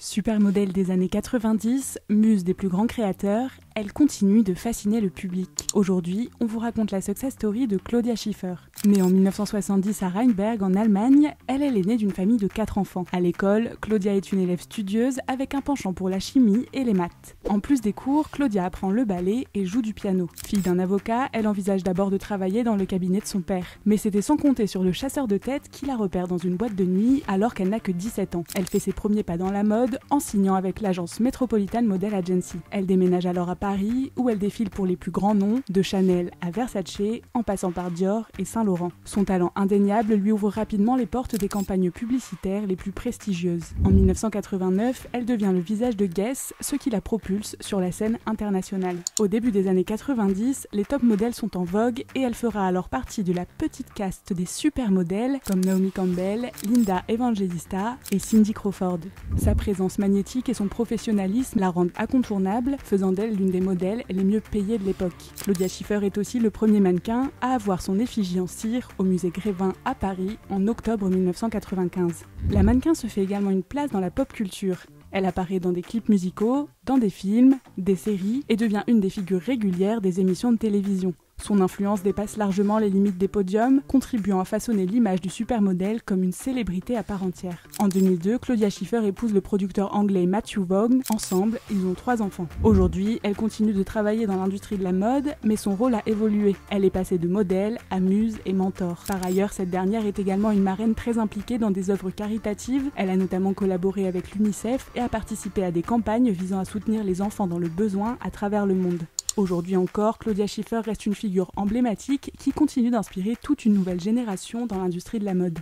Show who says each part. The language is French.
Speaker 1: Supermodèle des années 90, muse des plus grands créateurs, elle continue de fasciner le public. Aujourd'hui, on vous raconte la success story de Claudia Schiffer. Née en 1970 à Rheinberg, en Allemagne, elle est l'aînée d'une famille de 4 enfants. À l'école, Claudia est une élève studieuse avec un penchant pour la chimie et les maths. En plus des cours, Claudia apprend le ballet et joue du piano. Fille d'un avocat, elle envisage d'abord de travailler dans le cabinet de son père. Mais c'était sans compter sur le chasseur de tête qui la repère dans une boîte de nuit alors qu'elle n'a que 17 ans. Elle fait ses premiers pas dans la mode en signant avec l'agence Metropolitan Model Agency. Elle déménage alors à Paris où elle défile pour les plus grands noms, de Chanel à Versace en passant par Dior et Saint-Laurent. Son talent indéniable lui ouvre rapidement les portes des campagnes publicitaires les plus prestigieuses. En 1989, elle devient le visage de Guess, ce qui la propulse sur la scène internationale. Au début des années 90, les top modèles sont en vogue et elle fera alors partie de la petite caste des supermodèles comme Naomi Campbell, Linda Evangelista et Cindy Crawford. Sa présence magnétique et son professionnalisme la rendent incontournable, faisant d'elle l'une des modèles les mieux payées de l'époque. Claudia Schiffer est aussi le premier mannequin à avoir son effigie en cire au musée Grévin à Paris en octobre 1995. La mannequin se fait également une place dans la pop culture. Elle apparaît dans des clips musicaux, dans des films, des séries et devient une des figures régulières des émissions de télévision. Son influence dépasse largement les limites des podiums, contribuant à façonner l'image du supermodèle comme une célébrité à part entière. En 2002, Claudia Schiffer épouse le producteur anglais Matthew Vaughn. Ensemble, ils ont 3 enfants. Aujourd'hui, elle continue de travailler dans l'industrie de la mode, mais son rôle a évolué. Elle est passée de modèle à muse et mentor. Par ailleurs, cette dernière est également une marraine très impliquée dans des œuvres caritatives. Elle a notamment collaboré avec l'UNICEF et a participé à des campagnes visant à soutenir les enfants dans le besoin à travers le monde. Aujourd'hui encore, Claudia Schiffer reste une figure emblématique qui continue d'inspirer toute une nouvelle génération dans l'industrie de la mode.